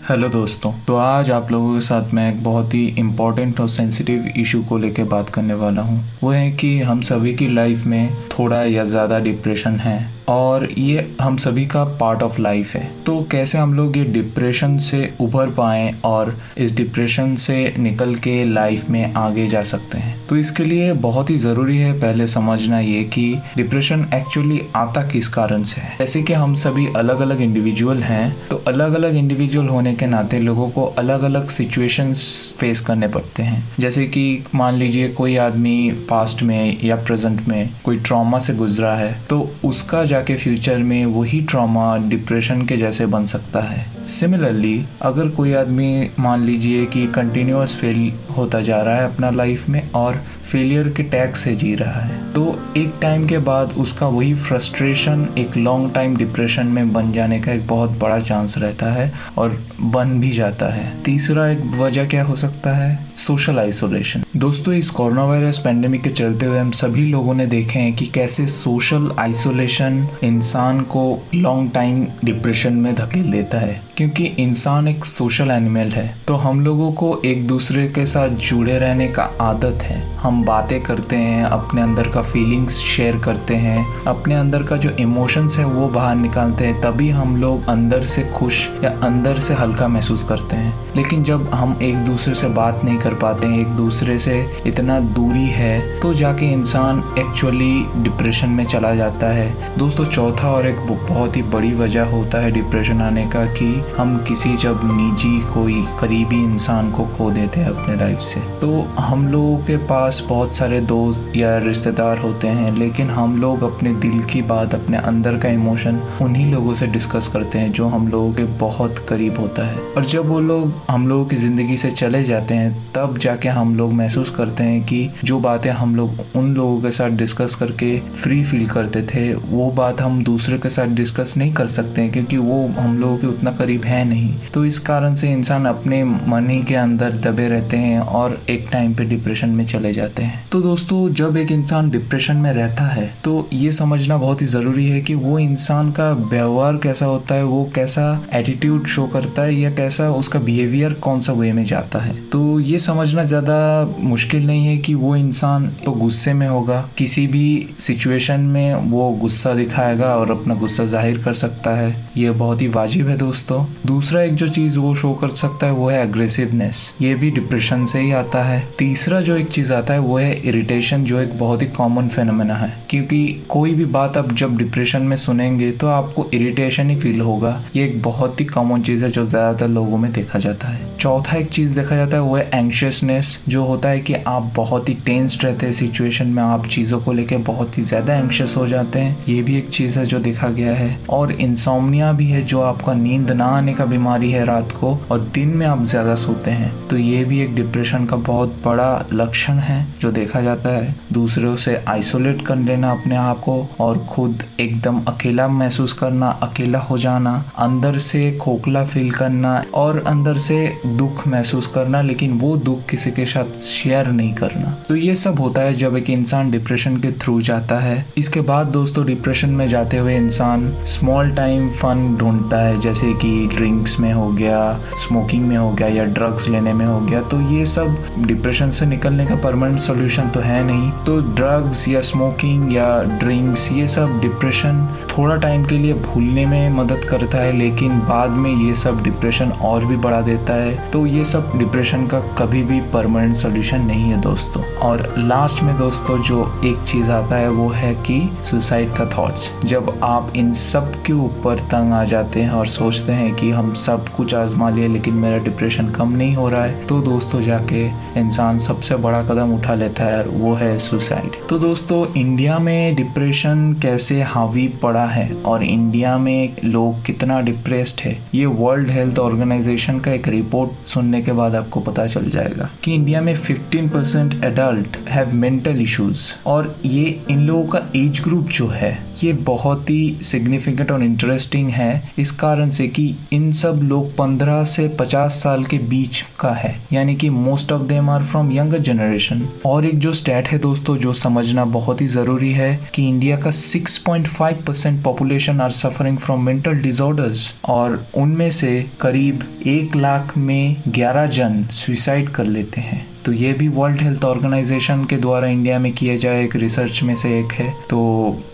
Hello दोस्तों, तो आज आप लोगों के साथ मैं एक बहुत ही इम्पोर्टेंट और सेंसिटिव इशू को लेकर बात करने वाला हूँ। वो है कि हम सभी की लाइफ में थोड़ा या ज़्यादा डिप्रेशन है और ये हम सभी का पार्ट ऑफ लाइफ है। तो कैसे हम लोग ये डिप्रेशन से उभर पाएँ और इस डिप्रेशन से निकल के लाइफ में आगे जा सकते हैं, तो इसके लिए बहुत ही ज़रूरी है पहले समझना ये कि डिप्रेशन एक्चुअली आता किस कारण से है। जैसे कि हम सभी अलग अलग इंडिविजुअल हैं, तो अलग अलग इंडिविजुअल होने के नाते लोगों को अलग अलग सिचुएशंस फेस करने पड़ते हैं। जैसे कि मान लीजिए कोई आदमी पास्ट में या प्रेजेंट में कोई ट्रॉमा से गुजरा है, तो उसका जाके फ्यूचर में वही ट्रॉमा डिप्रेशन के जैसे बन सकता है। सिमिलरली अगर कोई आदमी मान लीजिए कि कंटिन्यूअस फेल होता जा रहा है अपना लाइफ में और फेलियर के टैग से जी रहा है, तो एक टाइम के बाद उसका वही फ्रस्ट्रेशन एक लॉन्ग टाइम डिप्रेशन में बन जाने का एक बहुत बड़ा चांस रहता है और बन भी जाता है। तीसरा एक वजह क्या हो सकता है? Social isolation. दोस्तों, इस कोरोना वायरस पैंडेमिक के चलते हुए हम सभी लोगों ने देखे हैं कि कैसे सोशल आइसोलेशन इंसान को लॉन्ग टाइम डिप्रेशन में धकेल देता है, क्योंकि इंसान एक सोशल एनिमल है। तो हम लोगों को एक दूसरे के साथ जुड़े रहने का आदत है। हम बातें करते हैं, अपने अंदर का फीलिंग्स शेयर करते हैं, अपने अंदर का जो इमोशंस है वो बाहर निकालते हैं, तभी हम लोग अंदर से खुश या अंदर से हल्का महसूस करते हैं। लेकिन जब हम एक दूसरे से बात नहीं कर पाते हैं, एक दूसरे से इतना दूरी है, तो जाके इंसान एक्चुअली डिप्रेशन में चला जाता है। दोस्तों, चौथा और एक बहुत ही बड़ी वजह होता है डिप्रेशन आने का कि हम किसी जब निजी कोई करीबी इंसान को खो देते हैं अपने लाइफ से। तो हम लोगों के पास बहुत सारे दोस्त या रिश्तेदार होते हैं, लेकिन हम लोग अपने दिल की बात, अपने अंदर का इमोशन उन्हीं लोगों से डिस्कस करते हैं जो हम लोगों के बहुत करीब होता है। और जब वो लोग हम लोगों की ज़िंदगी से चले जाते हैं, तब जाके हम लोग महसूस करते हैं कि जो बातें हम लोग उन लोगों के साथ डिस्कस करके फ्री फील करते थे, वो बात हम दूसरे के साथ डिस्कस नहीं कर सकते हैं, क्योंकि वो हम लोगों के उतना करीब है नहीं। तो इस कारण से इंसान अपने मन ही के अंदर दबे रहते हैं और एक टाइम पे डिप्रेशन में चले जाते हैं। तो दोस्तों, जब एक इंसान डिप्रेशन में रहता है, तो ये समझना बहुत ही ज़रूरी है कि वो इंसान का व्यवहार कैसा होता है, वो कैसा एटीट्यूड शो करता है या कैसा उसका बिहेवियर कौन सा वे में जाता है। तो ये समझना ज़्यादा मुश्किल नहीं है कि वो इंसान तो गुस्से में होगा, किसी भी सिचुएशन में वो गुस्सा दिखाएगा और अपना गुस्सा जाहिर कर सकता है, ये बहुत ही वाजिब है दोस्तों। दूसरा एक जो चीज़ वो शो कर सकता है वो है एग्रेसिवनेस, ये भी डिप्रेशन से ही आता है। तीसरा जो एक चीज़ आता है वो है इरिटेशन, जो एक बहुत ही कॉमन फेनोमेना है, क्योंकि कोई भी बात आप जब डिप्रेशन में सुनेंगे तो आपको इरिटेशन ही फील होगा। ये एक बहुत ही कॉमन चीज़ है जो ज़्यादातर लोगों में देखा जाता है। चौथा एक चीज़ देखा जाता है वो है एंग्शियसनेस, जो होता है कि आप बहुत ही टेंस्ड रहते हैं सिचुएशन में, आप चीज़ों को लेकर बहुत ही ज़्यादा एंग्शियस हो जाते हैं, ये भी एक चीज़ है जो देखा गया है। और इंसोम्निया भी है, जो आपका नींद ना आने का बीमारी है रात को और दिन में आप ज़्यादा सोते हैं, तो ये भी एक डिप्रेशन का बहुत बड़ा लक्षण है जो देखा जाता है। दूसरों से आइसोलेट कर लेना अपने आप को और खुद एकदम अकेला महसूस करना, अकेला हो जाना, अंदर से खोखला फील करना और अंदर से दुख महसूस करना, लेकिन वो दुख किसी के साथ शेयर नहीं करना। तो ये सब होता है जब एक इंसान डिप्रेशन के थ्रू जाता है। इसके बाद दोस्तों, डिप्रेशन में जाते हुए इंसान स्मॉल टाइम फन ढूंढता है, जैसे कि ड्रिंक्स में हो गया, स्मोकिंग में हो गया या ड्रग्स लेने में हो गया। तो ये सब डिप्रेशन से निकलने का परमानेंट सॉल्यूशन तो है नहीं। तो ड्रग्स या स्मोकिंग या ड्रिंक्स, ये सब डिप्रेशन थोड़ा टाइम के लिए भूलने में मदद करता है, लेकिन बाद में ये सब डिप्रेशन और भी बढ़ा देता है। तो ये सब डिप्रेशन का कभी भी परमानेंट सॉल्यूशन नहीं है दोस्तों। और लास्ट में दोस्तों जो एक चीज़ आता है वो है कि सुसाइड का थॉट्स। जब आप इन सब के ऊपर तंग आ जाते हैं और सोचते हैं कि हम सब कुछ आजमा लिए लेकिन मेरा डिप्रेशन कम नहीं हो रहा है, तो दोस्तों जाके इंसान सबसे बड़ा कदम उठा लेता है, वो है सुसाइड। तो दोस्तों, इंडिया में डिप्रेशन कैसे हावी पड़ा है और इंडिया में लोग कितना डिप्रेस्ड है, ये वर्ल्ड हेल्थ ऑर्गेनाइजेशन का एक रिपोर्ट सुनने के बाद आपको पता चल जाएगा कि इंडिया में 15% एडल्ट हैव मेंटल इश्यूज। और ये इन लोगों का एज ग्रुप जो है ये बहुत ही सिग्निफिकेंट और इंटरेस्टिंग है इस कारण से कि इन सब लोग 15 से 50 साल के बीच का है, यानी कि most of them are from younger generation. और एक जो स्टैट है दोस्तों जो समझना बहुत ही ज़रूरी है कि इंडिया का 6.5% population are suffering from mental disorders, और उनमें से करीब 1 लाख में 11 जन सुसाइड कर लेते हैं। तो ये भी वर्ल्ड हेल्थ ऑर्गेनाइजेशन के द्वारा इंडिया में किए जाए एक रिसर्च में से एक है। तो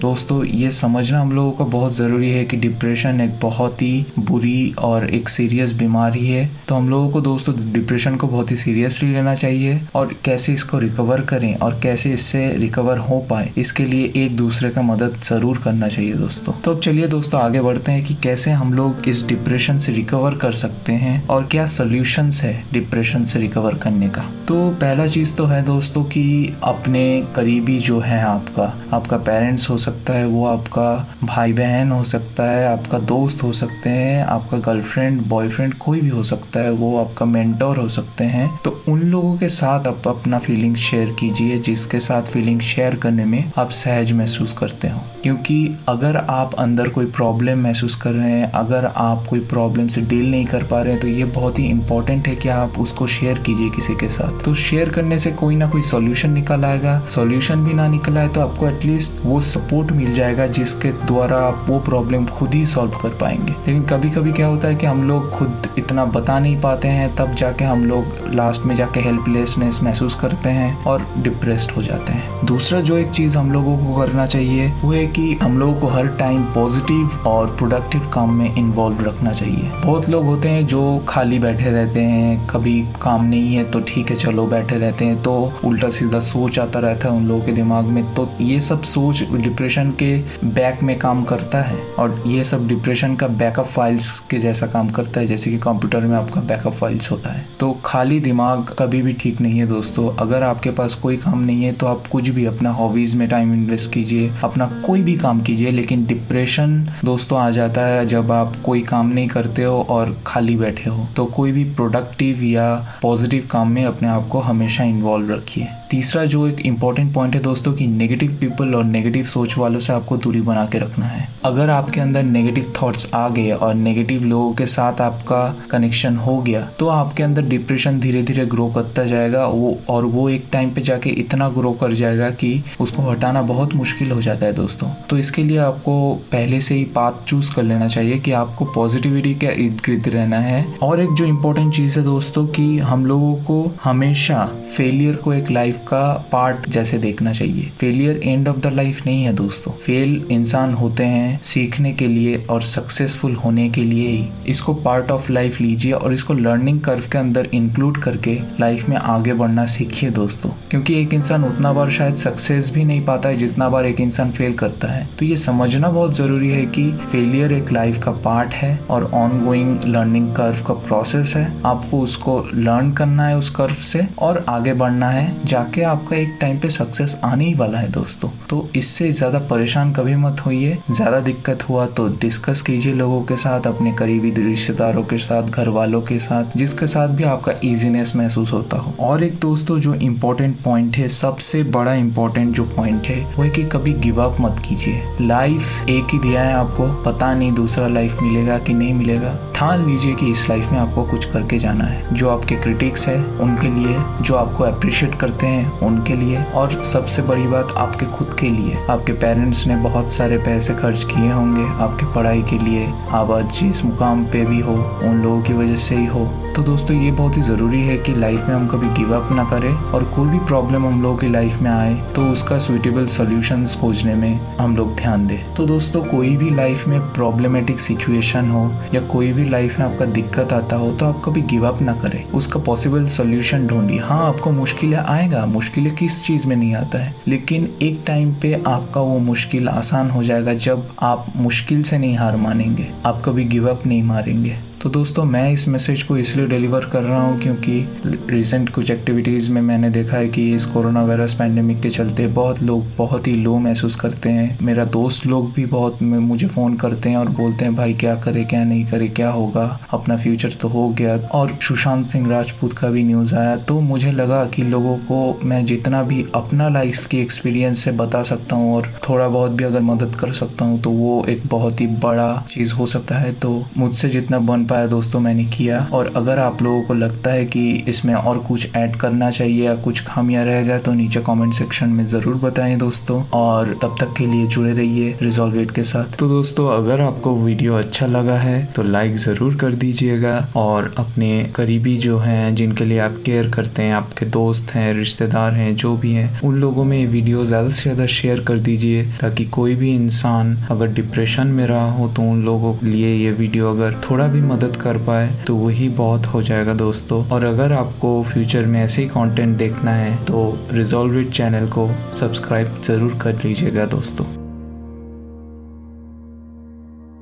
दोस्तों ये समझना हम लोगों को बहुत ज़रूरी है कि डिप्रेशन एक बहुत ही बुरी और एक सीरियस बीमारी है। तो हम लोगों को दोस्तों डिप्रेशन को बहुत ही सीरियसली लेना चाहिए और कैसे इसको रिकवर करें और कैसे इससे रिकवर हो पाए इसके लिए एक दूसरे का मदद ज़रूर करना चाहिए दोस्तों। तो अब चलिए दोस्तों आगे बढ़ते हैं कि कैसे हम लोग इस डिप्रेशन से रिकवर कर सकते हैं और क्या सोल्यूशंस है डिप्रेशन से रिकवर करने का। तो पहला चीज़ तो है दोस्तों कि अपने करीबी जो है आपका पेरेंट्स हो सकता है, वो आपका भाई बहन हो सकता है, आपका दोस्त हो सकते हैं, आपका गर्लफ्रेंड बॉयफ्रेंड कोई भी हो सकता है, वो आपका मेंटर हो सकते हैं। तो उन लोगों के साथ आप अपना फीलिंग शेयर कीजिए जिसके साथ फीलिंग शेयर करने में आप सहज महसूस करते हो। क्योंकि अगर आप अंदर कोई प्रॉब्लम महसूस कर रहे हैं, अगर आप कोई प्रॉब्लम से डील नहीं कर पा रहे हैं, तो ये बहुत ही इंपॉर्टेंट है कि आप उसको शेयर कीजिए किसी के साथ। तो शेयर करने से कोई ना कोई सॉल्यूशन निकल आएगा। सॉल्यूशन भी ना निकल आए तो आपको एटलीस्ट वो सपोर्ट मिल जाएगा जिसके द्वारा आप वो प्रॉब्लम खुद ही सॉल्व कर पाएंगे। लेकिन कभी कभी क्या होता है कि हम लोग खुद इतना बता नहीं पाते हैं, तब जाके हम लोग लास्ट में जाके हेल्पलेसनेस महसूस करते हैं और डिप्रेस्ड हो जाते हैं। दूसरा जो एक चीज़ हम लोगों को करना चाहिए वो है कि हम लोगों को हर टाइम पॉजिटिव और प्रोडक्टिव काम में इन्वॉल्व रखना चाहिए। बहुत लोग होते हैं जो खाली बैठे रहते हैं, कभी काम नहीं है तो ठीक है चलो बैठे रहते हैं, तो उल्टा सीधा सोच आता रहता है उन लोगों के दिमाग में। तो ये सब सोच डिप्रेशन के बैक में काम करता है और ये सब डिप्रेशन का बैकअप फाइल्स के जैसा काम करता है, जैसे कि कंप्यूटर में आपका बैकअप फाइल्स होता है। तो खाली दिमाग कभी भी ठीक नहीं है दोस्तों। अगर आपके पास कोई काम नहीं है तो आप कुछ भी अपना हॉबीज में टाइम इन्वेस्ट कीजिए, अपना कोई भी काम कीजिए। लेकिन डिप्रेशन दोस्तों आ जाता है जब आप कोई काम नहीं करते हो और खाली बैठे हो। तो कोई भी प्रोडक्टिव या पॉजिटिव काम में अपने आप को हमेशा इन्वॉल्व रखिए। तीसरा जो एक इम्पॉर्टेंट पॉइंट है दोस्तों कि नेगेटिव पीपल और नेगेटिव सोच वालों से आपको दूरी बना के रखना है। अगर आपके अंदर नेगेटिव थॉट्स आ गए और नेगेटिव लोगों के साथ आपका कनेक्शन हो गया तो आपके अंदर डिप्रेशन धीरे धीरे ग्रो करता जाएगा वो एक टाइम पे जाके इतना ग्रो कर जाएगा कि उसको हटाना बहुत मुश्किल हो जाता है दोस्तों। तो इसके लिए आपको पहले से ही पाथ चूज कर लेना चाहिए कि आपको पॉजिटिविटी के इर्द गिर्द रहना है। और एक जो इम्पोर्टेंट चीज़ है दोस्तों कि हम लोगों को हमेशा फेलियर को एक लाइफ का पार्ट जैसे देखना चाहिए। Failure end of the life नहीं है दोस्तों। फेल इंसान होते हैं सीखने के लिए और सक्सेसफुल होने के लिए ही। इसको पार्ट ऑफ लाइफ लीजिए और इसको लर्निंग कर्व के अंदर इंक्लूड करके लाइफ में आगे बढ़ना सीखिए दोस्तों। क्योंकि एक इंसान उतना बार शायद सक्सेस भी नहीं पाता है जितना बार एक इंसान फेल करता है। तो ये समझना बहुत जरूरी है कि फेलियर एक लाइफ का पार्ट है और ऑन गोइंग लर्निंग कर्व का प्रोसेस है। आपको उसको लर्न करना है उस कर्व से और आगे बढ़ना है, जाके आपका एक टाइम पे सक्सेस आने ही वाला है दोस्तों। तो इससे ज्यादा परेशान कभी मत होइए। ज्यादा दिक्कत हुआ तो डिस्कस कीजिए लोगों के साथ, अपने करीबी रिश्तेदारों के साथ, घर वालों के साथ, जिसके साथ भी आपका इजीनेस महसूस होता हो। और एक दोस्तों जो इम्पोर्टेंट पॉइंट है, सबसे बड़ा इम्पोर्टेंट जो पॉइंट है वो है कि कभी गिव अप मत कीजिए। लाइफ एक ही दिया है आपको, पता नहीं दूसरा लाइफ मिलेगा कि नहीं मिलेगा। ठान लीजिए कि इस लाइफ में आपको कुछ करके जाना है। जो आपके क्रिटिक्स है उनके लिए, जो आपको अप्रिशिएट करते हैं उनके लिए, और सबसे बड़ी बात आपके खुद के लिए। आपके पेरेंट्स ने बहुत सारे पैसे खर्च किए होंगे आपके पढ़ाई के लिए, आप आज जिस मुकाम पे भी हो उन लोगों की वजह से ही हो। तो दोस्तों ये बहुत ही ज़रूरी है कि लाइफ में हम कभी गिव अप ना करें और कोई भी प्रॉब्लम हम लोगों की लाइफ में आए तो उसका सुइटेबल सॉल्यूशंस खोजने में हम लोग ध्यान दें। तो दोस्तों कोई भी लाइफ में प्रॉब्लमेटिक सिचुएशन हो या कोई भी लाइफ में आपका दिक्कत आता हो तो आप कभी गिव अप ना करें, उसका पॉसिबल सॉल्यूशन ढूंढिए। हाँ आपको मुश्किलें आएगा, मुश्किलें किस चीज़ में नहीं आता है, लेकिन एक टाइम पे आपका वो मुश्किल आसान हो जाएगा जब आप मुश्किल से नहीं हार मानेंगे, आप कभी गिव अप नहीं मारेंगे। तो दोस्तों मैं इस मैसेज को इसलिए डिलीवर कर रहा हूँ क्योंकि रिसेंट कुछ एक्टिविटीज़ में मैंने देखा है कि इस कोरोना वायरस पैंडेमिक के चलते बहुत लोग बहुत ही लो महसूस करते हैं। मेरा दोस्त लोग भी बहुत मुझे फ़ोन करते हैं और बोलते हैं भाई क्या करे क्या नहीं करे, क्या होगा, अपना फ्यूचर तो हो गया। और सुशांत सिंह राजपूत का भी न्यूज़ आया, तो मुझे लगा कि लोगों को मैं जितना भी अपना लाइफ की एक्सपीरियंस से बता सकता हूँ और थोड़ा बहुत भी अगर मदद कर सकता हूँ तो वो एक बहुत ही बड़ा चीज़ हो सकता है। तो मुझसे जितना बन पाया दोस्तों मैंने किया। और अगर आप लोगों को लगता है कि इसमें और कुछ ऐड करना चाहिए या कुछ खामियां रह गया तो नीचे कमेंट सेक्शन में ज़रूर बताएं दोस्तों। और तब तक के लिए जुड़े रहिए रिजॉल्व इट के साथ। तो दोस्तों अगर आपको वीडियो अच्छा लगा है तो लाइक ज़रूर कर दीजिएगा और अपने करीबी जो हैं जिनके लिए आप केयर करते हैं, आपके दोस्त हैं, रिश्तेदार हैं, जो भी हैं, उन लोगों में ये वीडियो ज़्यादा से ज़्यादा शेयर कर दीजिए ताकि कोई भी इंसान अगर डिप्रेशन में रहा हो तो उन लोगों के लिए ये वीडियो अगर थोड़ा भी मदद कर पाए तो वही बहुत हो जाएगा दोस्तों। और अगर आपको फ्यूचर में ऐसे ही कंटेंट देखना है तो रिजॉल्व इट चैनल को सब्सक्राइब ज़रूर कर लीजिएगा दोस्तों।